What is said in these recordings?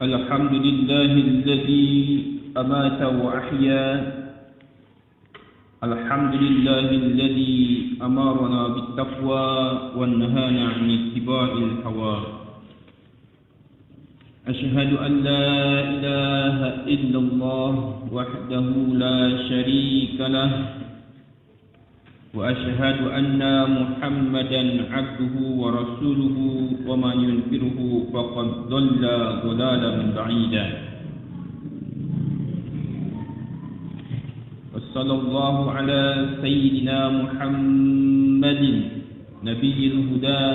الحمد لله الذي أمات وأحيا. الحمد لله الذي أمرنا بالتقوى ونهانا عن اتباع الهوى. أشهد أن لا إله إلا الله وحده لا شريك له، وأشهد أن محمدا عبده ورسوله، ومن ينكره فقد ضل ضلالا بعيدا. وصلى الله على سيدنا محمد نبي الهدى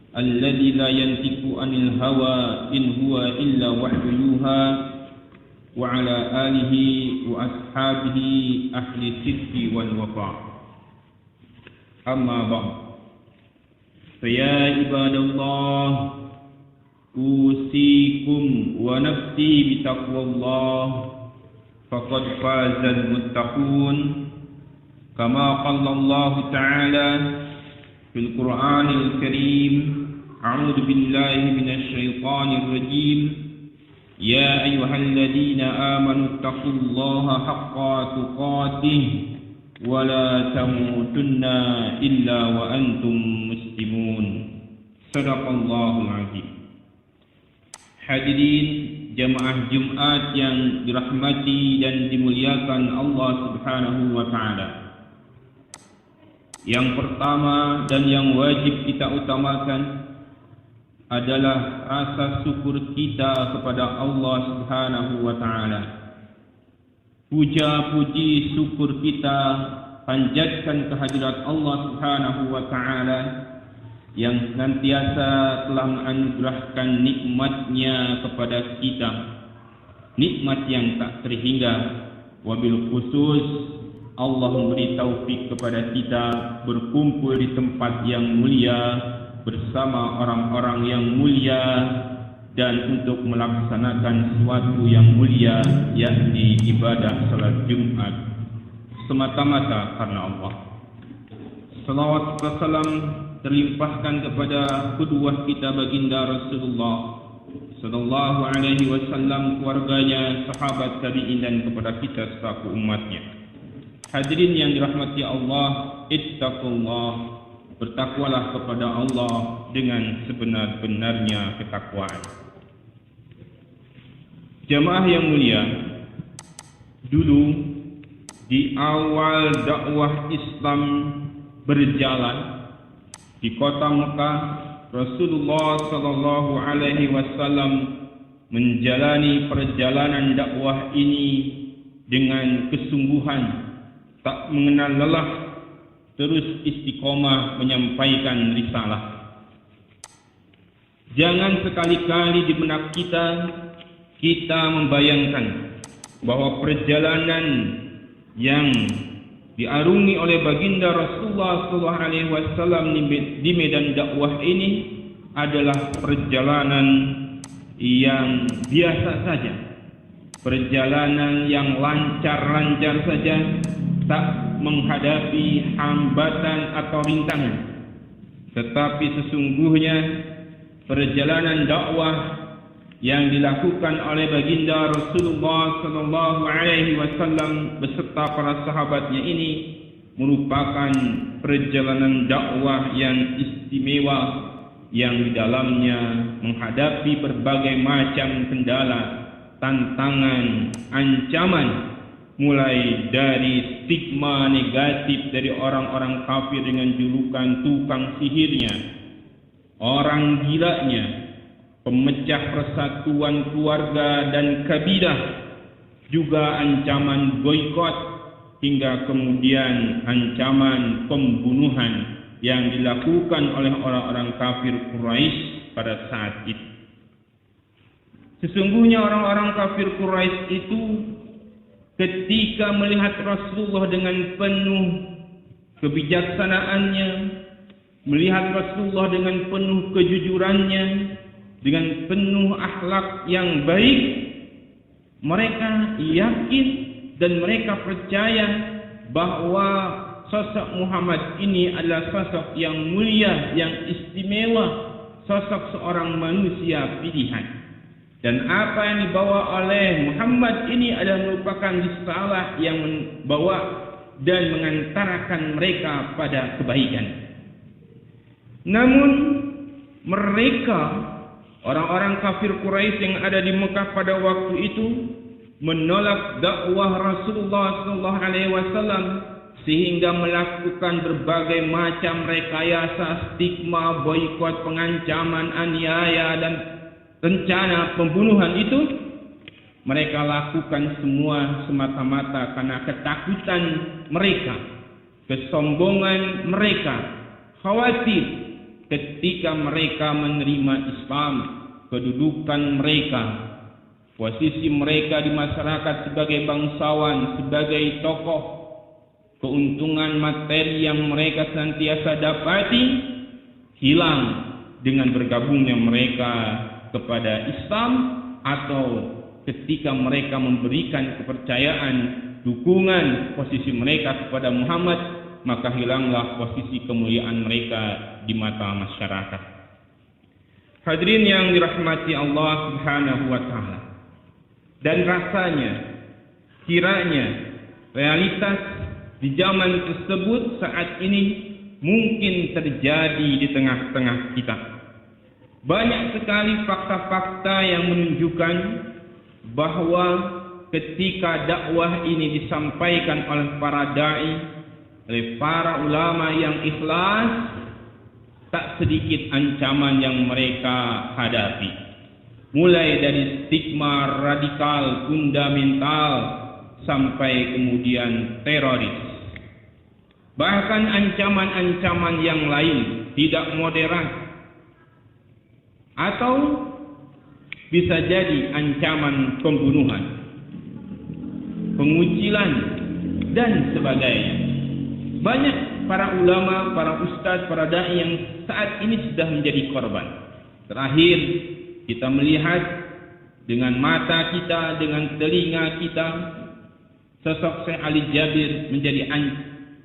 الذي لا ينطق عن الهوى إن هو إلا وحي يوحى، وعلى آله وأصحابه أهل الصدق والوفاء. أما بعد، فيا عباد الله، أوصيكم ونفسي بتقوى الله، فقد فاز المتقون، كما قال الله تعالى في القرآن الكريم: أعوذ بالله من الشيطان الرجيم، يا أيها الذين آمنوا اتقوا الله حق تقاته ولا تموتن إلا وأنتم مسلمون. صدق الله العظيم. Hadirin jamaah Jumat yang dirahmati dan dimuliakan Allah Subhanahu wa taala. Yang pertama dan yang wajib kita utamakan adalah rasa syukur kita kepada Allah Subhanahu wa taala. Puja puji syukur kita panjatkan kehadirat Allah Subhanahu wa taala yang senantiasa telah menganugerahkan nikmat-Nya kepada kita, nikmat yang tak terhingga. Wabil khusus Allah memberi taufik kepada kita berkumpul di tempat yang mulia bersama orang-orang yang mulia dan untuk melaksanakan sesuatu yang mulia, yakni ibadah salat Jumat semata-mata karena Allah. Salawat dan salam terlimpahkan kepada kedua kita baginda Rasulullah sallallahu alaihi wasallam, keluarganya, sahabat tabi'in dan kepada kita selaku umatnya. Hadirin yang dirahmati Allah, ittaqullah, bertakwalah kepada Allah dengan sebenar-benarnya ketakwaan. Jamaah yang mulia, dulu di awal dakwah Islam berjalan di kota Mekah, Rasulullah sallallahu alaihi wasallam menjalani perjalanan dakwah ini dengan kesungguhan, tak mengenal lelah, terus istiqomah menyampaikan risalah. Jangan sekali-kali di benak kita membayangkan bahwa perjalanan yang diarungi oleh baginda Rasulullah SAW di medan dakwah ini adalah perjalanan yang biasa saja, perjalanan yang lancar-lancar saja, tak menghadapi hambatan atau rintangan. Tetapi sesungguhnya perjalanan dakwah yang dilakukan oleh baginda Rasulullah sallallahu alaihi wasallam beserta para sahabatnya ini merupakan perjalanan dakwah yang istimewa, yang di dalamnya menghadapi berbagai macam kendala, tantangan, ancaman, mulai dari stigma negatif dari orang-orang kafir dengan julukan tukang sihirnya, orang gilanya, pemecah persatuan keluarga dan kabilah, juga ancaman boikot, hingga kemudian ancaman pembunuhan yang dilakukan oleh orang-orang kafir Quraisy pada saat itu. Sesungguhnya orang-orang kafir Quraisy itu ketika melihat Rasulullah dengan penuh kebijaksanaannya, melihat Rasulullah dengan penuh kejujurannya, dengan penuh akhlak yang baik, mereka yakin dan mereka percaya bahwa sosok Muhammad ini adalah sosok yang mulia, yang istimewa, sosok seorang manusia pilihan. Dan apa yang dibawa oleh Muhammad ini adalah merupakan risalah yang membawa dan mengantarkan mereka pada kebaikan. Namun mereka, orang-orang kafir Quraisy yang ada di Mekah pada waktu itu, menolak dakwah Rasulullah SAW sehingga melakukan berbagai macam rekayasa, stigma, boikot, pengancaman, aniaya, dan rencana pembunuhan itu. Mereka lakukan semua semata-mata karena ketakutan mereka, kesombongan mereka, khawatir ketika mereka menerima Islam, kedudukan mereka, posisi mereka di masyarakat sebagai bangsawan, sebagai tokoh, keuntungan materi yang mereka senantiasa dapati hilang dengan bergabungnya mereka kepada Islam, atau ketika mereka memberikan kepercayaan, dukungan, posisi mereka kepada Muhammad, maka hilanglah posisi kemuliaan mereka di mata masyarakat. Hadirin yang dirahmati Allah Subhanahu wa taala. Dan rasanya, kiranya realitas di zaman tersebut saat ini mungkin terjadi di tengah-tengah kita. Banyak sekali fakta-fakta yang menunjukkan bahwa ketika dakwah ini disampaikan oleh para dai, oleh para ulama yang ikhlas, tak sedikit ancaman yang mereka hadapi. Mulai dari stigma radikal, fundamental, sampai kemudian teroris. Bahkan ancaman-ancaman yang lain tidak moderat, atau bisa jadi ancaman pembunuhan, pengucilan, dan sebagainya. Banyak para ulama, para ustadz, para dai yang saat ini sudah menjadi korban. Terakhir kita melihat dengan mata kita, dengan telinga kita, sosok Syekh Ali Jabir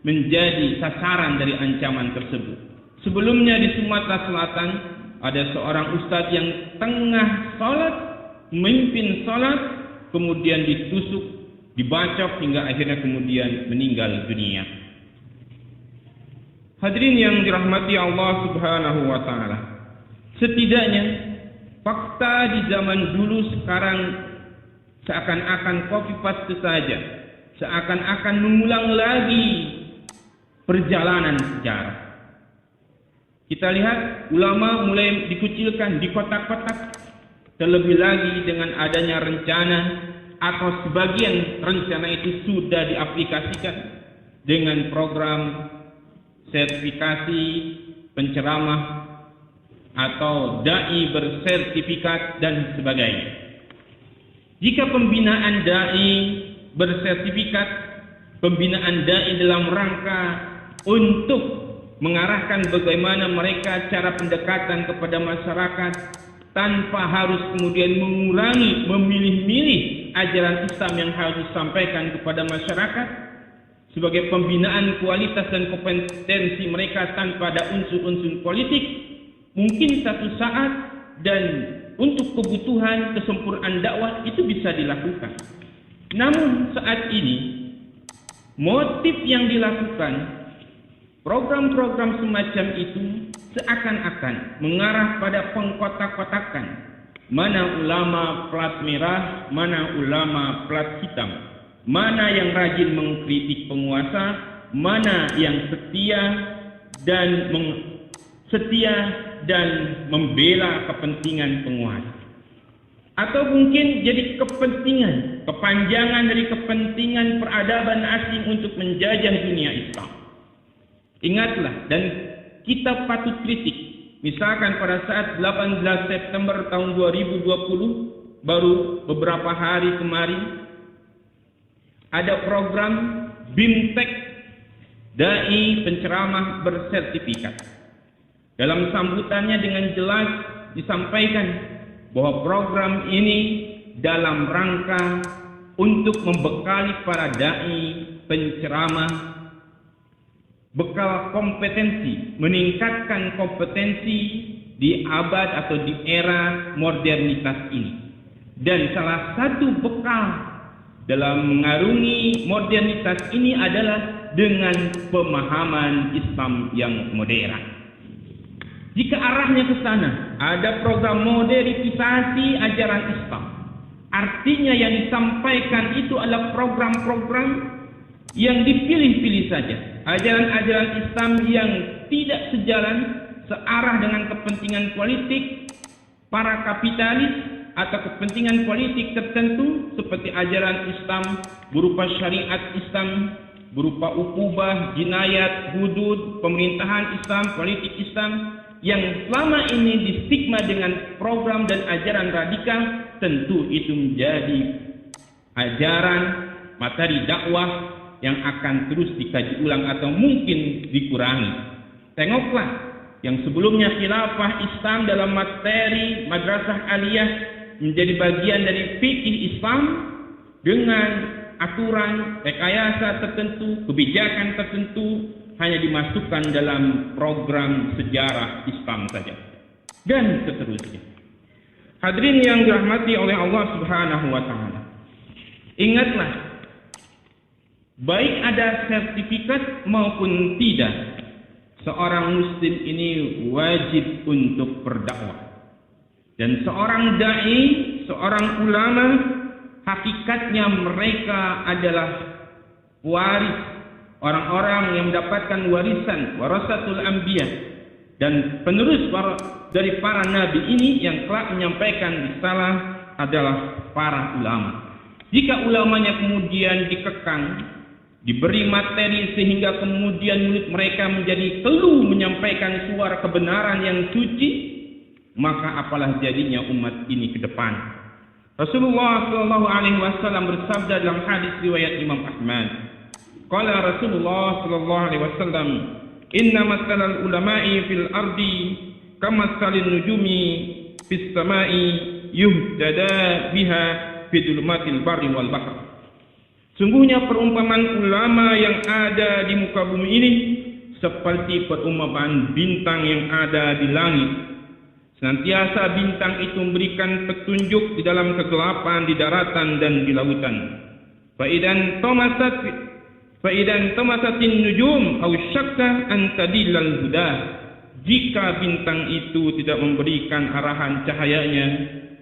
menjadi sasaran dari ancaman tersebut. Sebelumnya di Sumatera Selatan ada seorang ustadz yang tengah sholat, memimpin sholat, kemudian ditusuk, dibacok hingga akhirnya kemudian meninggal dunia. Hadirin yang dirahmati Allah Subhanahu wa taala. Setidaknya fakta di zaman dulu sekarang seakan-akan copy paste saja, seakan-akan mengulang lagi perjalanan sejarah. Kita lihat ulama mulai dikucilkan di kotak-kotak, terlebih lagi dengan adanya rencana atau sebagian rencana itu sudah diaplikasikan dengan program sertifikasi penceramah atau dai bersertifikat dan sebagainya. Jika pembinaan dai bersertifikat, pembinaan dai dalam rangka untuk mengarahkan bagaimana mereka cara pendekatan kepada masyarakat tanpa harus kemudian mengurangi, memilih-milih ajaran Islam yang harus disampaikan kepada masyarakat, sebagai pembinaan kualitas dan kompetensi mereka tanpa ada unsur-unsur politik, mungkin satu saat dan untuk kebutuhan kesempurnaan dakwah itu bisa dilakukan. Namun saat ini motif yang dilakukan, program-program semacam itu seakan-akan mengarah pada pengkotak-kotakan. Mana ulama plat merah, mana ulama plat hitam. Mana yang rajin mengkritik penguasa, mana yang setia dan membela kepentingan penguasa. Atau mungkin jadi kepentingan, kepanjangan dari kepentingan peradaban asing untuk menjajah dunia Islam. Ingatlah, dan kita patut kritik. Misalkan pada saat 18 September tahun 2020, baru beberapa hari kemarin, ada program BIMTEK, dai penceramah bersertifikat. Dalam sambutannya dengan jelas disampaikan bahwa program ini dalam rangka untuk membekali para dai penceramah bekal kompetensi, meningkatkan kompetensi di abad atau di era modernitas ini. Dan salah satu bekal dalam mengarungi modernitas ini adalah dengan pemahaman Islam yang modern. Jika arahnya ke sana, ada program modernisasi ajaran Islam. Artinya yang disampaikan itu adalah program-program yang dipilih-pilih saja. Ajaran-ajaran Islam yang tidak sejalan, searah dengan kepentingan politik para kapitalis atau kepentingan politik tertentu, seperti ajaran Islam berupa syariat Islam, berupa ukubah, jinayat, hudud, pemerintahan Islam, politik Islam, yang selama ini distigma dengan program dan ajaran radikal. Tentu itu menjadi ajaran materi dakwah yang akan terus dikaji ulang atau mungkin dikurangi. Tengoklah yang sebelumnya khilafah Islam dalam materi madrasah aliyah menjadi bagian dari fikih Islam dengan aturan, rekayasa tertentu, kebijakan tertentu hanya dimasukkan dalam program sejarah Islam saja dan seterusnya. Hadirin yang dirahmati oleh Allah Subhanahu wa taala. Ingatlah, baik ada sertifikat maupun tidak, seorang muslim ini wajib untuk berdakwah. Dan seorang dai, seorang ulama, hakikatnya mereka adalah waris, orang-orang yang mendapatkan warisan, warasatul anbiya, dan penerus dari para nabi ini yang kelak menyampaikan risalah adalah para ulama. Jika ulamanya kemudian dikekang, diberi materi sehingga kemudian mulut mereka menjadi keluh menyampaikan suara kebenaran yang suci, maka apalah jadinya umat ini ke depan. Rasulullah sallallahu alaihi wasallam bersabda dalam hadis riwayat Imam Ahmad. Qala Rasulullah sallallahu alaihi wasallam, "Inna mathalal ulama'i fil ardi kamathalin nujumi fis sama'i yuhtada biha fi dhulumatil barri wal bahr." Sungguhnya perumpamaan ulama yang ada di muka bumi ini seperti perumpamaan bintang yang ada di langit. Senantiasa bintang itu memberikan petunjuk di dalam kegelapan di daratan dan di lautan. Faidan tamasatin nujum aw syakka an tadillal huda. Jika bintang itu tidak memberikan arahan cahayanya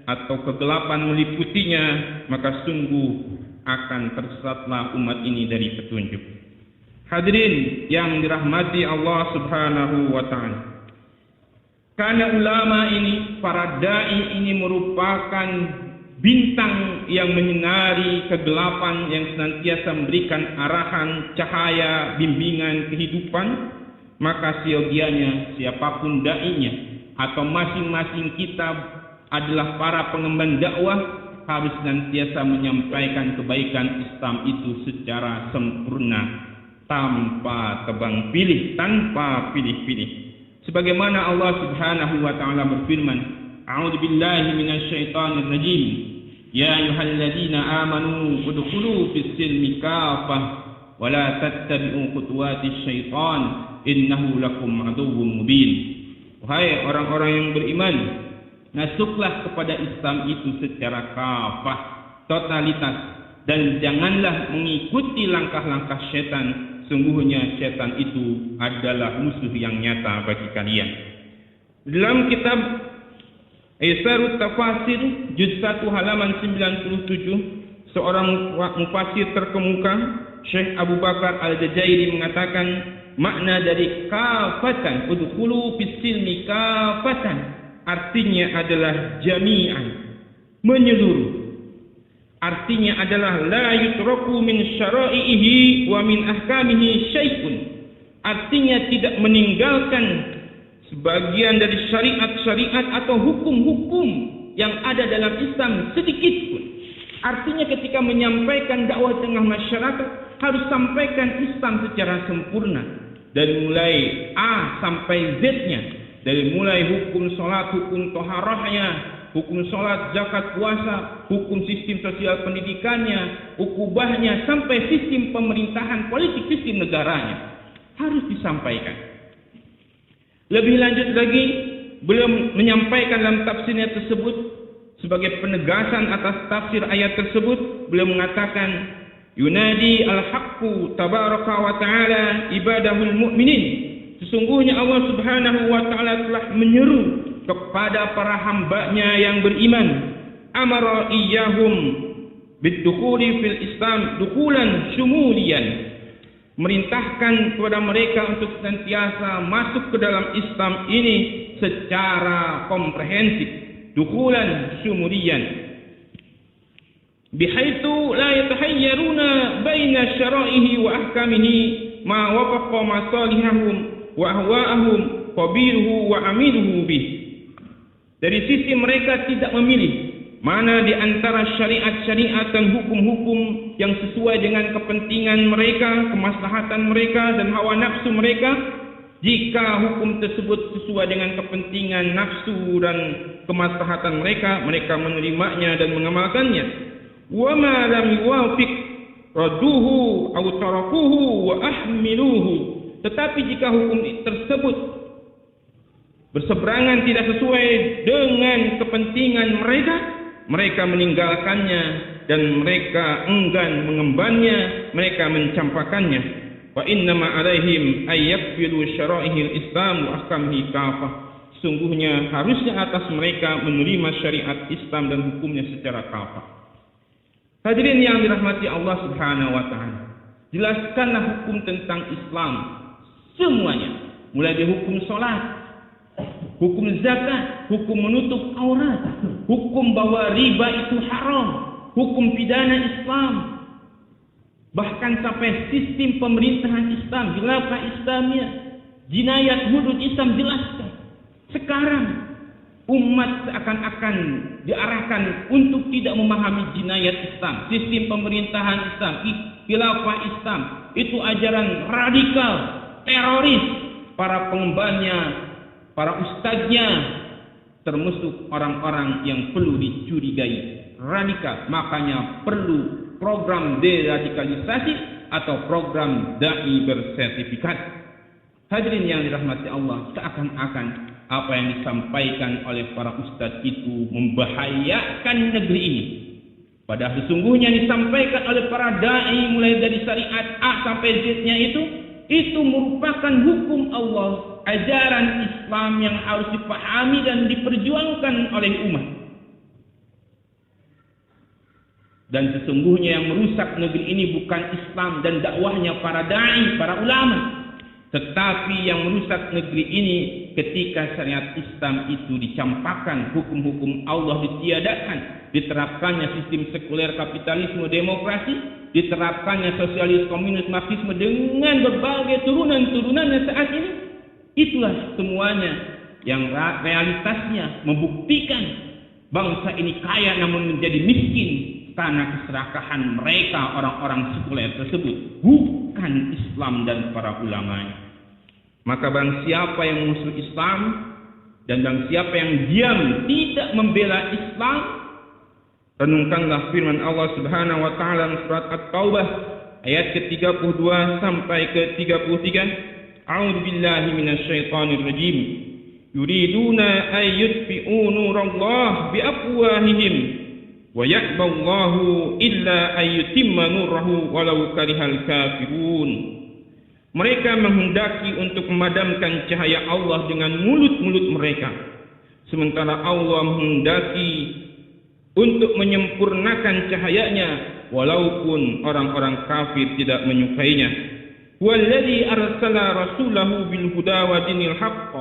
atau kegelapan meliputinya, maka sungguh akan tersesatlah umat ini dari petunjuk. Hadirin yang dirahmati Allah Subhanahu wa taala. Karena ulama ini, para dai ini merupakan bintang yang menyinari kegelapan, yang senantiasa memberikan arahan, cahaya, bimbingan kehidupan, maka siogianya siapapun dai-nya atau masing-masing kita adalah para pengemban dakwah harus senantiasa menyampaikan kebaikan Islam itu secara sempurna, tanpa tebang pilih, tanpa pilih-pilih. Sebagaimana Allah Subhanahu wa taala berfirman, "A'udzu billahi minasyaitonir rajim. Ya ayyuhalladzina amanu udkhulu fis-silmi kafah wa la tattabi'u khutuwatis syaitan innahu lakum aduwwum mubin." Wahai orang-orang yang beriman, masuklah kepada Islam itu secara kafah, totalitas, dan janganlah mengikuti langkah-langkah syaitan. Sungguhnya syaitan itu adalah musuh yang nyata bagi kalian. Dalam kitab Aisarut Tafasir juz 1 halaman 97, seorang mufasir terkemuka Syekh Abu Bakar Al-Jazairi mengatakan makna dari kafatan, udkhulu fis-silmi kafatan, artinya adalah jami'an, menyeluruh. Artinya adalah la yutraku min syara'ihi wa min ahkamihi syai'un. Artinya tidak meninggalkan sebagian dari syariat-syariat atau hukum-hukum yang ada dalam Islam sedikit pun. Artinya ketika menyampaikan dakwah tengah masyarakat harus sampaikan Islam secara sempurna, dari mulai A sampai Z-nya, dari mulai hukum salat, hukum toharahnya, hukum salat, zakat, puasa, hukum sistem sosial pendidikannya, ukubahnya, sampai sistem pemerintahan politik, sistem negaranya harus disampaikan. Lebih lanjut lagi, beliau menyampaikan dalam tafsirnya tersebut, Sebagai penegasan atas tafsir ayat tersebut, beliau mengatakan, Yunadi al-haqqu tabaraka wa ta'ala ibadahul mu'minin. Sesungguhnya Allah Subhanahu wa ta'ala telah menyeru kepada para hambanya yang beriman. Amara iyyahum bidukhuli fil Islam dukhulan syumuliyan. Merintahkan kepada mereka untuk senantiasa masuk ke dalam Islam ini secara komprehensif. Dukhulan syumuliyan. Bihaitsu la yatahayyaruna baina syara'ihi wa ahkamihi ma wafaqa masalihahum wa ahwa'ahum qabiluhu wa amiluhu bih. Dari sisi mereka tidak memilih mana di antara syariat-syariat dan hukum-hukum yang sesuai dengan kepentingan mereka, kemaslahatan mereka dan hawa nafsu mereka. Jika hukum tersebut sesuai dengan kepentingan nafsu dan kemaslahatan mereka, mereka menerimanya dan mengamalkannya. Wa ma lam yuwafiq radduhu aw tarakuhu wa ahmiluhu. Tetapi jika hukum tersebut berseberangan, tidak sesuai dengan kepentingan mereka, mereka meninggalkannya dan mereka enggan mengembannya, mereka mencampakkannya. Wa innama alaihim ay yakfilu syara'ihil Islam wa ahkamihi kafah. Sungguhnya harusnya atas mereka menerima syariat Islam dan hukumnya secara kafah. Hadirin yang dirahmati Allah Subhanahu wa taala, jelaskanlah hukum tentang Islam semuanya, mulai dari hukum salat, hukum zakat, hukum menutup aurat, hukum bahwa riba itu haram, hukum pidana Islam, bahkan sampai sistem pemerintahan Islam, khilafah Islamiyah, jinayat hudud Islam jelaskan. Sekarang umat seakan-akan diarahkan untuk tidak memahami jinayat Islam, sistem pemerintahan Islam, khilafah Islam, itu ajaran radikal, teroris, para pengembannya, para ustadznya, termasuk orang-orang yang perlu dicurigai radikal. Makanya perlu program deradikalisasi atau program dai bersertifikat. Hadirin yang dirahmati Allah, seakan-akan apa yang disampaikan oleh para ustadz itu membahayakan negeri ini. Padahal sesungguhnya disampaikan oleh para dai mulai dari syariat A sampai Z-nya itu merupakan hukum Allah, ajaran Islam yang harus dipahami dan diperjuangkan oleh umat. Dan sesungguhnya yang merusak negeri ini bukan Islam dan dakwahnya para dai, para ulama, tetapi yang merusak negeri ini ketika syariat Islam itu dicampakkan, hukum-hukum Allah ditiadakan, diterapkannya sistem sekuler kapitalisme demokrasi, diterapkannya sosialis komunis marxisme dengan berbagai turunan-turunannya saat ini. Itulah semuanya yang realitasnya membuktikan bangsa ini kaya namun menjadi miskin karena keserakahan mereka orang-orang sekuler tersebut, bukan Islam dan para ulamanya. Maka bang siapa yang musuh Islam dan bang siapa yang diam tidak membela Islam, renungkanlah firman Allah Subhanahu wa taala dalam surat At-Taubah ayat ke-32 sampai ke-33. A'udzu billahi minasyaitonir rajim. Yuriduna ay yutfi'u nurallahi biafwahihim wa ya'ballahu illa ay yutimma nurahu walau karihal kafirun. Mereka menghendaki untuk memadamkan cahaya Allah dengan mulut-mulut mereka, sementara Allah menghendaki untuk menyempurnakan cahayanya walaupun orang-orang kafir tidak menyukainya. Walladzi arsala rasulahu bil huda wa dinil haqq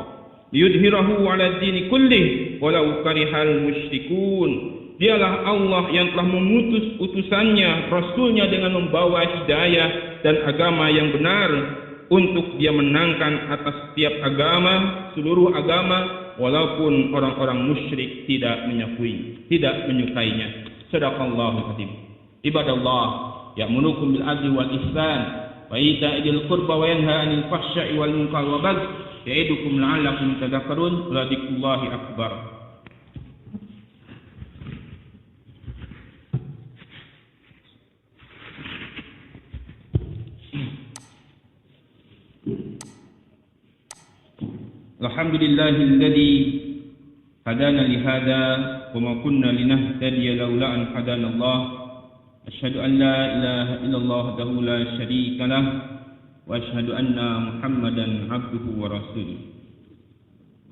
liyudhhirahu 'ala ad-din kullih walau karihal musyrikun. Dialah Allah yang telah memutus utusannya, Rasulnya dengan membawa hidayah dan agama yang benar untuk dia menangkan atas setiap agama, seluruh agama, walaupun orang-orang musyrik tidak menyukainya. Shadaqallahul azim. Ibadallah, ya'murukum bil adli wal ihsan wa ita'i dzil qurba wa yanha 'anil fahsya'i wal munkar wa bagh ya'idukum la'allakum tadhakkarun. Dzikrullahi akbar. Alhamdulillahilladzi hadana lihada وما كنا لنهتدي لولا أن هدانا الله أشهد أن لا إله إلا الله وحده لا شريك له وأشهد أن محمدا عبده ورسوله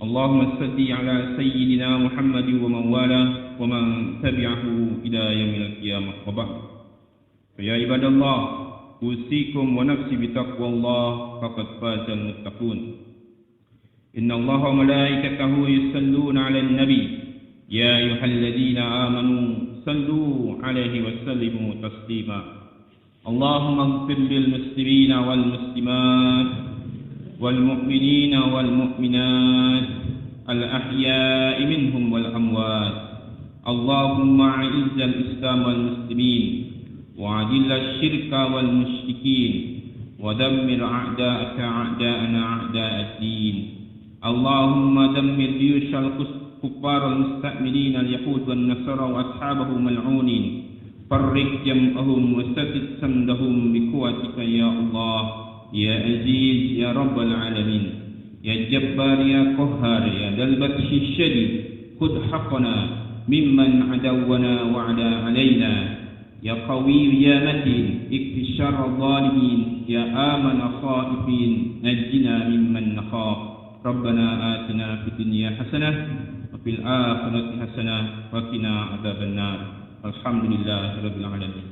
اللهم صل على سيدنا محمد ومن والاه ومن تبعه إلى يوم القيامة وبعد فيا عباد الله أوصيكم ونفسي بتقوى الله فقد فاز المتقون إن الله وملائكته يصلون على النبي يا أيها الذين آمنوا صلوا عليه وسلموا تسليما اللهم اغفر للمسلمين والمسلمات والمؤمنين والمؤمنات الأحياء منهم والأموات اللهم أعز الإسلام والمسلمين وأذل الشرك والمشركين ودمر أعداءك أعداءنا أعداء الدين اللهم دمر جيوش الكفار المستعمرين اليهود والنصارى وأصحابهم ملعونين فرق جمعهم وسدد سندهم بقوتك يا الله يا عزيز يا رب العالمين يا جبار يا قهار يا ذا البطش الشديد خذ حقنا ممن عدونا وعدا علينا يا قوي يا متين اكفي شر الظالمين يا آمن خائفين نجنا ممن نخاف ربنا آتنا في الدنيا حسنة وفي الآخرة حسنة وقنا عذاب النار الحمد لله رب العالمين.